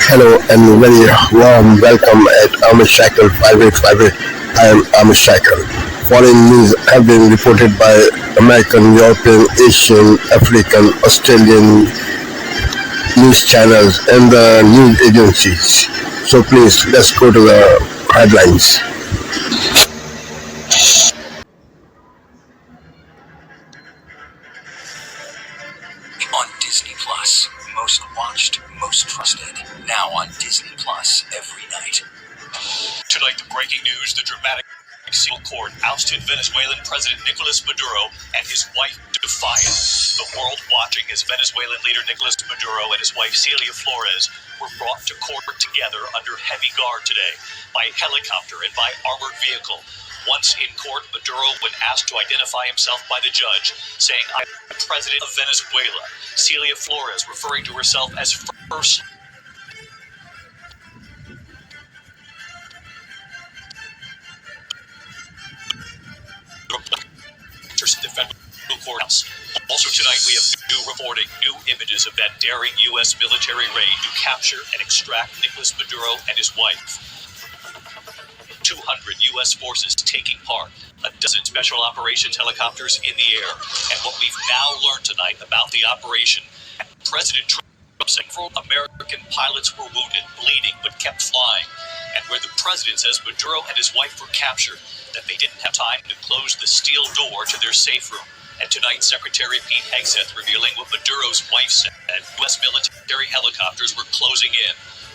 Hello and very warm welcome at Amish Shackle 5858. I am Amish Shackle. Foreign news have been reported by American, European, Asian, African, Australian news channels and the news agencies. So please let's go to the headlines. On Disney Plus. Most watched, most trusted. Now on Disney Plus every night. Tonight, the breaking news, the dramatic civil court ousted Venezuelan President Nicolas Maduro and his wife defiant. The world watching as Venezuelan leader Nicolas Maduro and his wife Celia Flores were brought to court together under heavy guard today by helicopter and by armored vehicle. Once in court, Maduro, when asked to identify himself by the judge, saying, "I'm the president of Venezuela." Celia Flores referring to herself as first the federal courthouse. Also tonight, we have new reporting, new images of that daring U.S. military raid to capture and extract Nicolas Maduro and his wife. 200 U.S. forces taking part, a dozen special operations helicopters in the air. And what we've now learned tonight about the operation, President Trump saying several American pilots were wounded, bleeding, but kept flying. And where the president says Maduro and his wife were captured, that they didn't have time to close the steel door to their safe room. And tonight, Secretary Pete Hegseth revealing what Maduro's wife said. U.S. military helicopters were closing in.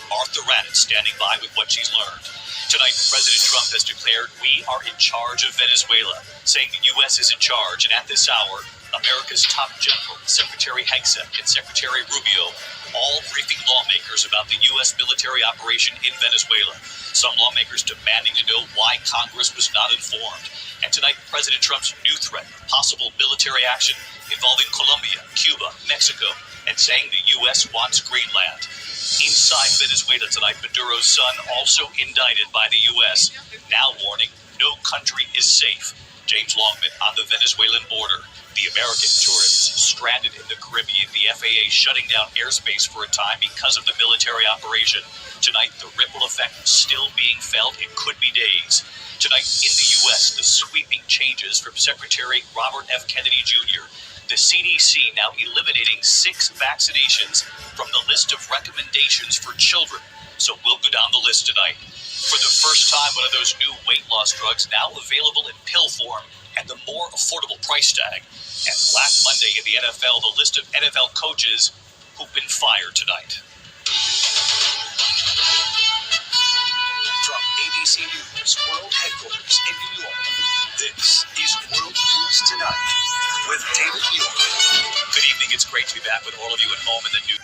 Martha Raddatz standing by with what she's learned. Tonight, President Trump has declared we are in charge of Venezuela, saying the U.S. is in charge. And at this hour, America's top general, Secretary Hegseth and Secretary Rubio, all briefing lawmakers about the U.S. military operation in Venezuela. Some lawmakers demanding to know why Congress was not informed. And tonight, President Trump's new threat, possible military action involving Colombia, Cuba, Mexico, and saying the U.S. wants Greenland. Inside Venezuela tonight, Maduro's son also indicted by the U.S., now warning no country is safe. James Longman on the Venezuelan border. The American tourists stranded in the Caribbean, the FAA shutting down airspace for a time because of the military operation. Tonight, the ripple effect still being felt. It could be days. Tonight in the U.S., the sweeping changes from Secretary Robert F. Kennedy Jr., the CDC now eliminating 6 vaccinations from the list of recommendations for children. So we'll go down the list tonight. For the first time, one of those new weight loss drugs now available in pill form and the more affordable price tag. And Black Monday in the NFL, the list of NFL coaches who've been fired tonight. From ABC News World Headquarters in New York, this is World News Tonight with David Muir. Good evening. It's great to be back with all of you at home in the new.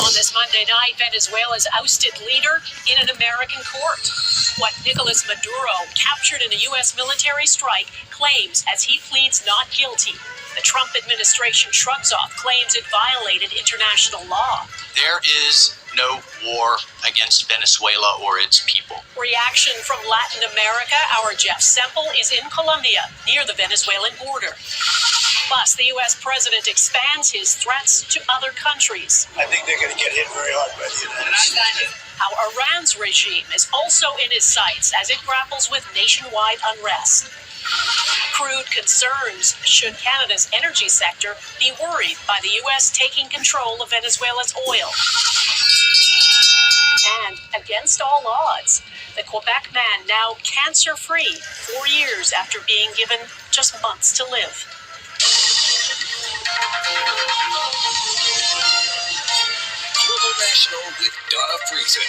On this Monday night, Venezuela's ousted leader in an American court. What Nicolas Maduro, captured in a U.S. military strike, claims as he pleads not guilty. The Trump administration shrugs off claims it violated international law. There is no war against Venezuela or its people. Reaction from Latin America. Our Jeff Semple is in Colombia, near the Venezuelan border. Plus, the U.S. president expands his threats to other countries. I think they're going to get hit very hard by the United States. How Iran's regime is also in his sights as it grapples with nationwide unrest. Crude concerns. Should Canada's energy sector be worried by the U.S. taking control of Venezuela's oil? And against all odds, the Quebec man now cancer-free 4 years after being given just months to live. Global National with Donna Friesen.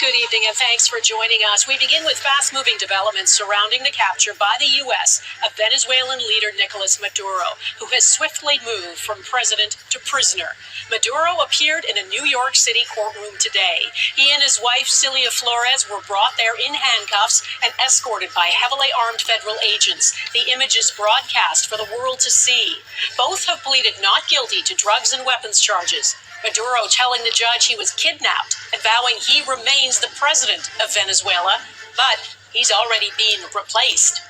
Good evening and thanks for joining us. We begin with fast-moving developments surrounding the capture by the U.S. of Venezuelan leader Nicolas Maduro, who has swiftly moved from president to prisoner. Maduro appeared in a New York City courtroom today. He and his wife, Celia Flores, were brought there in handcuffs and escorted by heavily armed federal agents. The images broadcast for the world to see. Both have pleaded not guilty to drugs and weapons charges. Maduro telling the judge he was kidnapped and vowing he remains the president of Venezuela, but he's already been replaced.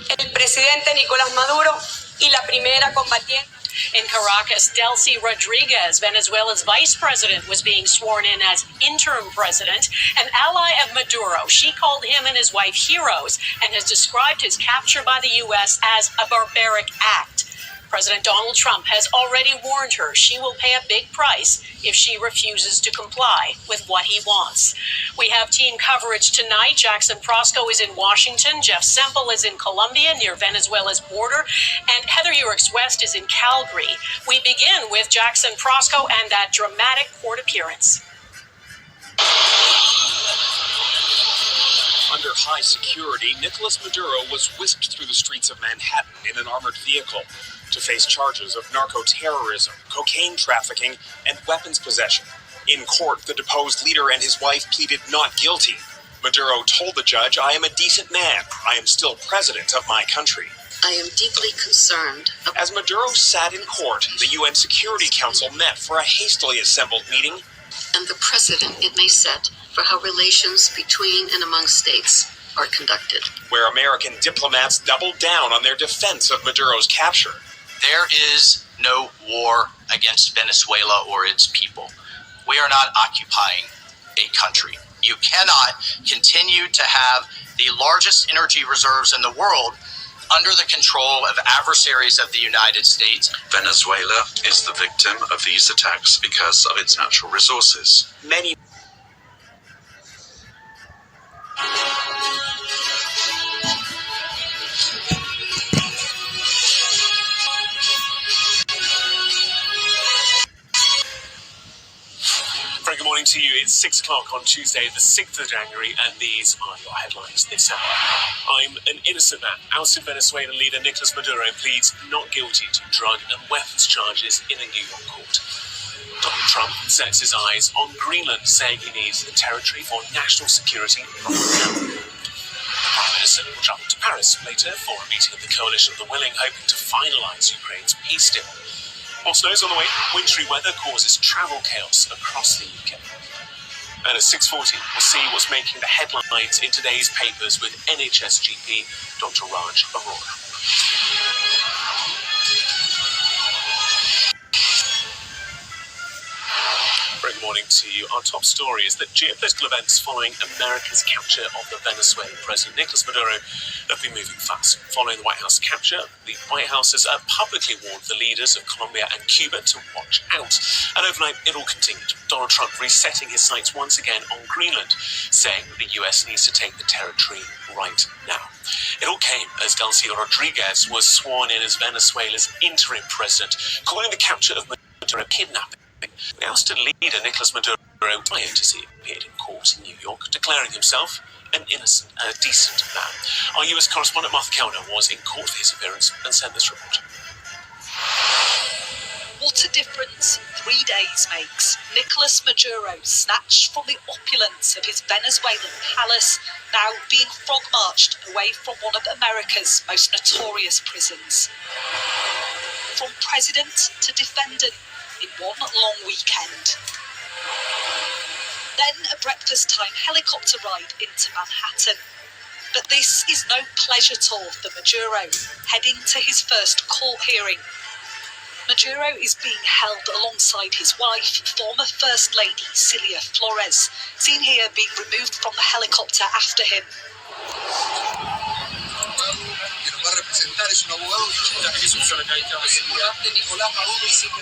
El presidente Nicolás Maduro Y la primera combatiente. In Caracas, Delcy Rodriguez, Venezuela's vice president, was being sworn in as interim president. An ally of Maduro, she called him and his wife heroes and has described his capture by the U.S. as a barbaric act. President Donald Trump has already warned her she will pay a big price if she refuses to comply with what he wants. We have team coverage tonight. Jackson Prosco is in Washington. Jeff Semple is in Colombia near Venezuela's border. And Heather Eurix West is in Calgary. We begin with Jackson Prosco and that dramatic court appearance. Under high security, Nicolas Maduro was whisked through the streets of Manhattan in an armored vehicle to face charges of narco-terrorism, cocaine trafficking, and weapons possession. In court, the deposed leader and his wife pleaded not guilty. Maduro told the judge, "I am a decent man. I am still president of my country." I am deeply concerned. As Maduro sat in court, the UN Security Council met for a hastily assembled meeting. And the precedent it may set for how relations between and among states are conducted. Where American diplomats doubled down on their defense of Maduro's capture. There is no war against Venezuela or its people. We are not occupying a country. You cannot continue to have the largest energy reserves in the world under the control of adversaries of the United States. Venezuela is the victim of these attacks because of its natural resources. Many Very good morning to you. It's 6 o'clock on Tuesday, the 6th of January, and these are your headlines this hour. I'm an innocent man. Ousted Venezuelan leader Nicolas Maduro pleads not guilty to drug and weapons charges in a New York court. Donald Trump sets his eyes on Greenland, saying he needs the territory for national security right now. The Prime Minister will travel to Paris later for a meeting of the Coalition of the Willing, hoping to finalise Ukraine's peace deal. More snow's on the way. Wintry weather causes travel chaos across the UK. And at 6:40, we'll see what's making the headlines in today's papers with NHS GP Dr. Raj Arora. Good morning to you. Our top story is that geopolitical events following America's capture of the Venezuelan president Nicolas Maduro have been moving fast. Following the White House capture, the White House has publicly warned the leaders of Colombia and Cuba to watch out. And overnight, it all continued. Donald Trump resetting his sights once again on Greenland, saying that the US needs to take the territory right now. It all came as Delcy Rodriguez was sworn in as Venezuela's interim president, calling the capture of Maduro kidnapping. The ousted leader Nicolas Maduro prior to see appeared in court in New York, declaring himself an innocent and a decent man. Our US correspondent Martha Kellner was in court for his appearance and sent this report. What a difference 3 days makes. Nicolas Maduro, snatched from the opulence of his Venezuelan palace, now being frog-marched away from one of America's most notorious prisons. From president to defendant in one long weekend. Then a breakfast-time helicopter ride into Manhattan. But this is no pleasure tour for Maduro, heading to his first court hearing. Maduro is being held alongside his wife, former First Lady Cilia Flores, seen here being removed from the helicopter after him.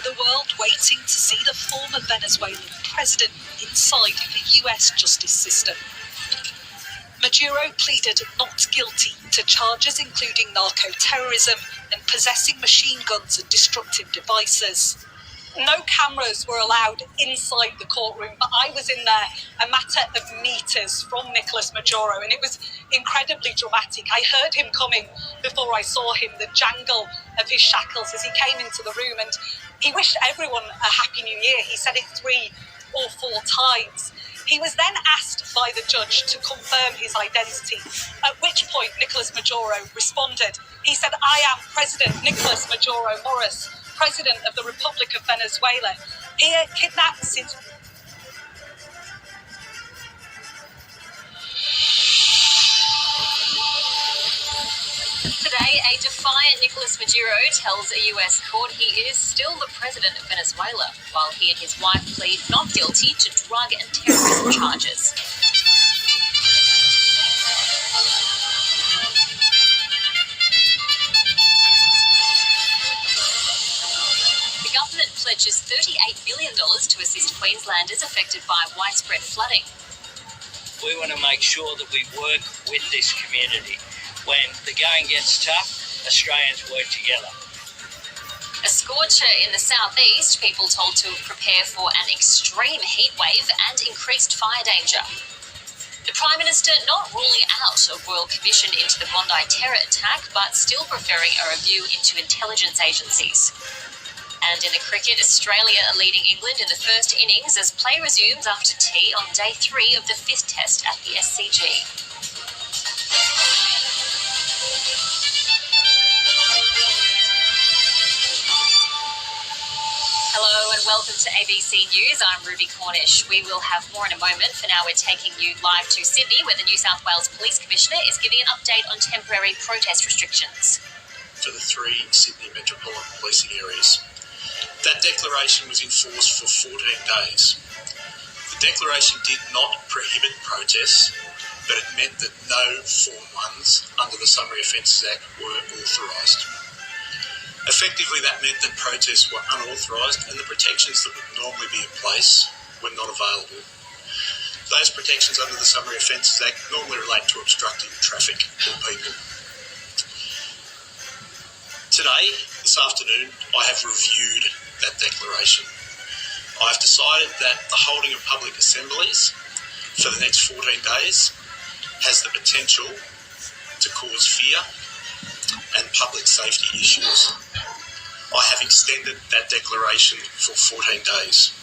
The world waiting to see the former Venezuelan president inside the US justice system. Maduro pleaded not guilty to charges including narco-terrorism and possessing machine guns and destructive devices. No cameras were allowed inside the courtroom, but I was in there a matter of meters from Nicolas Maduro, and it was incredibly dramatic. I heard him coming before I saw him, the jangle of his shackles as he came into the room, and he wished everyone a Happy New Year. He said it 3 or 4 times. He was then asked by the judge to confirm his identity, at which point Nicolas Maduro responded. He said, "I am President Nicolas Maduro Morris, President of the Republic of Venezuela, here kidnapped since..." Today, a defiant Nicolas Maduro tells a U.S. court he is still the president of Venezuela, while he and his wife plead not guilty to drug and terrorism charges. The government pledges $38 million to assist Queenslanders affected by widespread flooding. We want to make sure that we work with this community. When the going gets tough, Australians work together. A scorcher in the southeast, people told to prepare for an extreme heat wave and increased fire danger. The Prime Minister not ruling out a royal commission into the Bondi terror attack, but still preferring a review into intelligence agencies. And in the cricket, Australia are leading England in the first innings as play resumes after tea on day 3 of the 5th test at the SCG. Hello and welcome to ABC News. I'm Ruby Cornish. We will have more in a moment. For now, we're taking you live to Sydney, where the New South Wales Police Commissioner is giving an update on temporary protest restrictions. For the 3 Sydney metropolitan policing areas. That declaration was in force for 14 days. The declaration did not prohibit protests, but it meant that no Form 1s under the Summary Offences Act were authorised. Effectively, that meant that protests were unauthorised and the protections that would normally be in place were not available. Those protections under the Summary Offences Act normally relate to obstructing traffic or people. Today, this afternoon, I have reviewed that declaration. I have decided that the holding of public assemblies for the next 14 days has the potential to cause fear and public safety issues. I have extended that declaration for 14 days.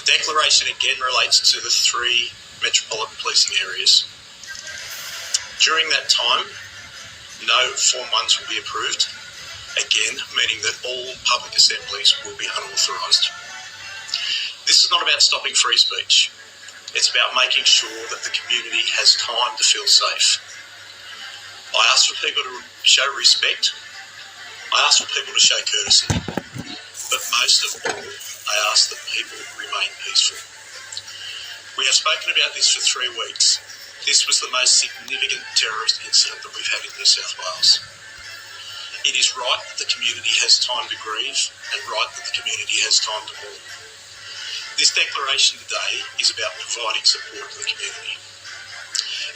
The declaration again relates to the 3 metropolitan policing areas. During that time, no Form 1s will be approved, again meaning that all public assemblies will be unauthorised. This is not about stopping free speech. It's about making sure that the community has time to feel safe. I ask for people to show respect. I ask for people to show courtesy. But most of all, I ask that people remain peaceful. We have spoken about this for 3 weeks. This was the most significant terrorist incident that we've had in New South Wales. It is right that the community has time to grieve and right that the community has time to mourn. This declaration today is about providing support to the community.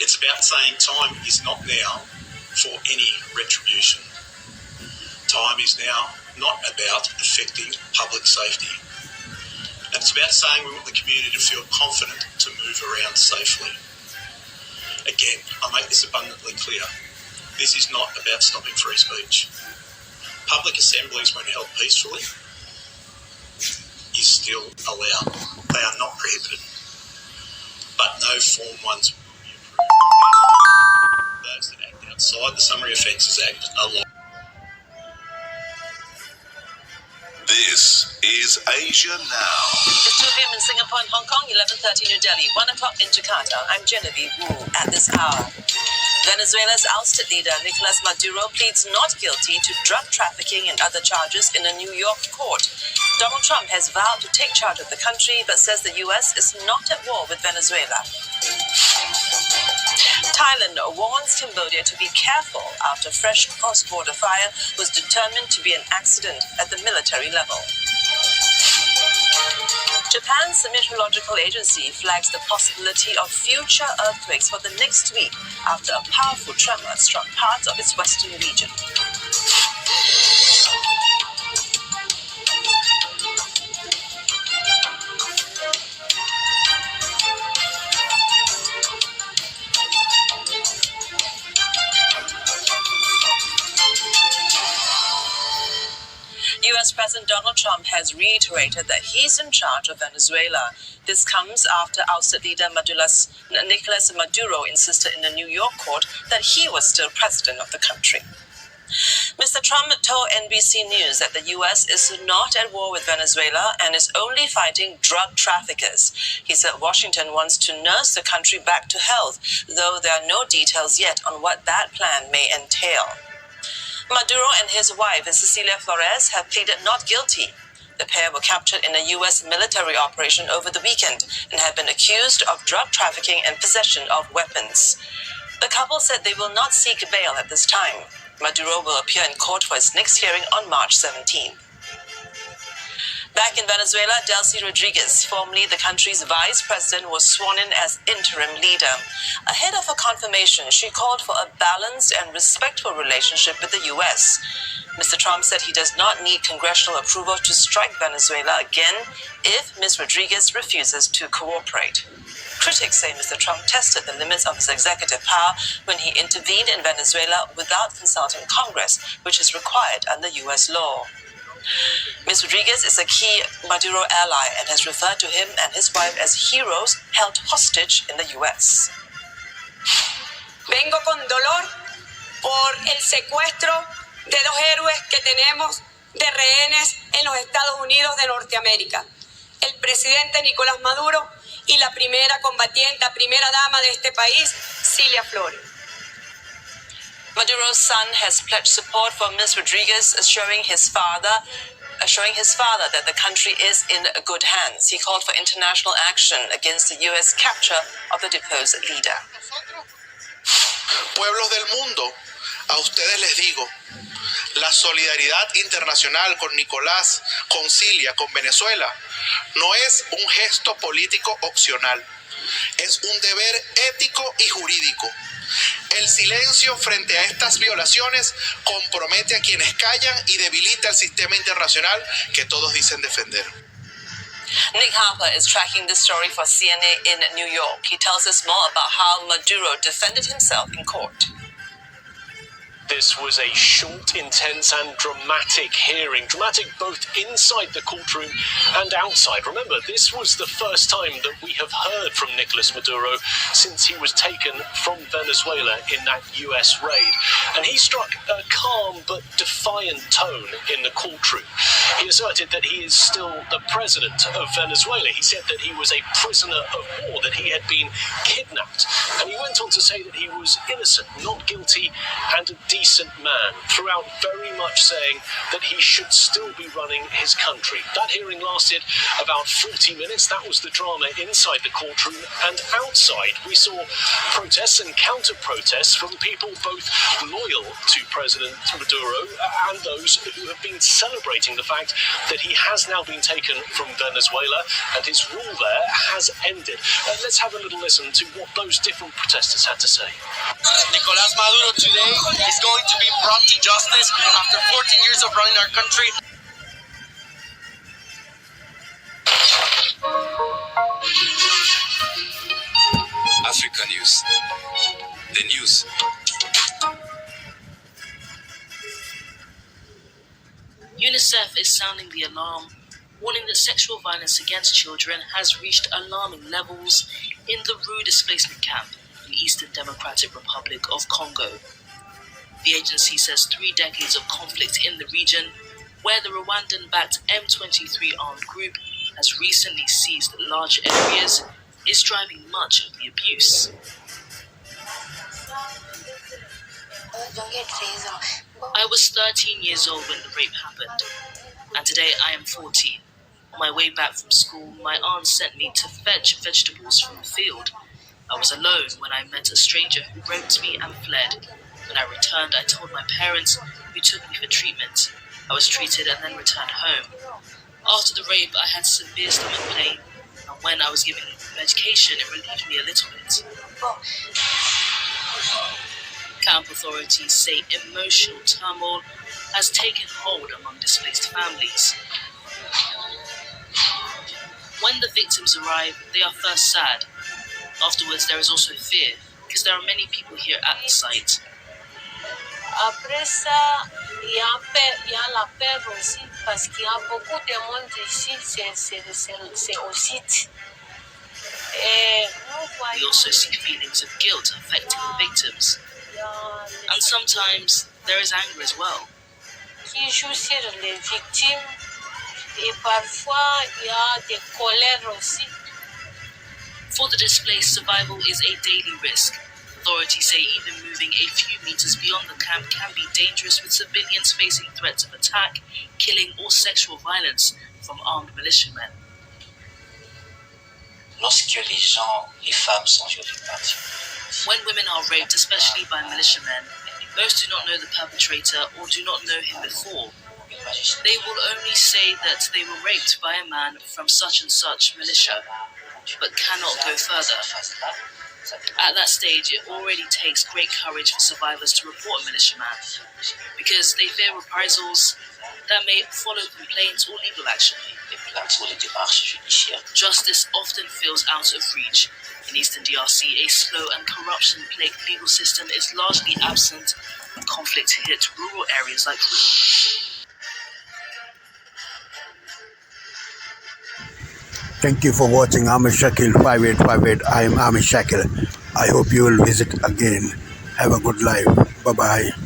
It's about saying time is not now for any retribution. Time is now not about affecting public safety. And it's about saying we want the community to feel confident to move around safely. Again, I make this abundantly clear. This is not about stopping free speech. Public assemblies, when held peacefully, is still allowed. They are not prohibited. But no Form 1s will be approved. Those that act outside the Summary Offences Act are liable. This is Asia Now. It's 2 p.m. in Singapore and Hong Kong, 11:30 New Delhi, 1 o'clock in Jakarta. I'm Genevieve Wu. At this hour, Venezuela's ousted leader Nicolas Maduro pleads not guilty to drug trafficking and other charges in a New York court. Donald Trump has vowed to take charge of the country, but says the U.S. is not at war with Venezuela. Thailand warns Cambodia to be careful after fresh cross-border fire was determined to be an accident at the military level. Japan's meteorological agency flags the possibility of future earthquakes for the next week after a powerful tremor struck parts of its western region. U.S. President Donald Trump has reiterated that he's in charge of Venezuela. This comes after ousted leader Nicolas Maduro insisted in a New York court that he was still president of the country. Mr. Trump told NBC News that the U.S. is not at war with Venezuela and is only fighting drug traffickers. He said Washington wants to nurse the country back to health, though there are no details yet on what that plan may entail. Maduro and his wife, Cecilia Flores, have pleaded not guilty. The pair were captured in a U.S. military operation over the weekend and have been accused of drug trafficking and possession of weapons. The couple said they will not seek bail at this time. Maduro will appear in court for his next hearing on March 17. Back in Venezuela, Delcy Rodriguez, formerly the country's vice president, was sworn in as interim leader. Ahead of her confirmation, she called for a balanced and respectful relationship with the U.S. Mr. Trump said he does not need congressional approval to strike Venezuela again if Ms. Rodriguez refuses to cooperate. Critics say Mr. Trump tested the limits of his executive power when he intervened in Venezuela without consulting Congress, which is required under U.S. law. Ms. Rodriguez is a key Maduro ally and has referred to him and his wife as heroes held hostage in the U.S. Vengo con dolor por el secuestro de dos héroes que tenemos de rehenes en los Estados Unidos de Norteamérica. El presidente Nicolás Maduro y la primera combatiente, primera dama de este país, Cilia Flores. Maduro's son has pledged support for Ms. Rodriguez, assuring his father that the country is in good hands. He called for international action against the U.S. capture of the deposed leader. Pueblos del mundo, a ustedes les digo, la solidaridad internacional con Nicolás, con Cilia, con Venezuela, no es un gesto político opcional, es un deber ético y jurídico. El silencio frente a estas violaciones compromete a quienes callan y debilita el sistema internacional que todos dicen defender. Nick Harper is tracking this story for CNN in New York. He tells us more about how Maduro defended himself in court. This was a short, intense and dramatic hearing. Dramatic both inside the courtroom and outside. Remember, this was the first time that we have heard from Nicolas Maduro since he was taken from Venezuela in that US raid. And he struck a calm but defiant tone in the courtroom. He asserted that he is still the president of Venezuela. He said that he was a prisoner of war, that he had been kidnapped. And he went on to say that he was innocent, not guilty, and a decent man, throughout very much saying that he should still be running his country. That hearing lasted about 40 minutes. That was the drama inside the courtroom, and outside we saw protests and counter-protests from people both loyal to President Maduro and those who have been celebrating the fact that he has now been taken from Venezuela and his rule there has ended. Let's have a little listen to what those different protesters had to say. Nicolás Maduro today is going to be brought to justice after 14 years of running our country. Africa News. The news. UNICEF is sounding the alarm, warning that sexual violence against children has reached alarming levels in the Rue displacement camp in Eastern Democratic Republic of Congo. The agency says 3 decades of conflict in the region, where the Rwandan-backed M23 armed group has recently seized large areas, is driving much of the abuse. I was 13 years old when the rape happened, and today I am 14. On my way back from school, my aunt sent me to fetch vegetables from the field. I was alone when I met a stranger who raped me and fled. When I returned, I told my parents, who took me for treatment. I was treated and then returned home. After the rape, I had severe stomach pain, and when I was given medication, it relieved me a little bit. Camp authorities say emotional turmoil has taken hold among displaced families. When the victims arrive, they are first sad. Afterwards, there is also fear, because there are many people here at the site. Après ça, il y a la peur aussi, parce qu'il y a beaucoup de monde ici, c'est au site. We also see feelings of guilt affecting the victims. And sometimes there is anger as well. Qui joue sur les victimes, et parfois il y a des colères aussi. For the displaced, survival is a daily risk. Authorities say even moving a few meters beyond the camp can be dangerous, with civilians facing threats of attack, killing, or sexual violence from armed militiamen. When women are raped, especially by militiamen, most do not know the perpetrator or do not know him before. They will only say that they were raped by a man from such and such militia, but cannot go further. At that stage, it already takes great courage for survivors to report a militiaman, because they fear reprisals that may follow complaints or legal action. Justice often feels out of reach. In Eastern DRC, a slow and corruption-plagued legal system is largely absent, and conflict hit rural areas like Thank you for watching Ahmed Shakil 5858. I am Ahmed Shakil. I hope you will visit again. Have a good life. Bye-bye.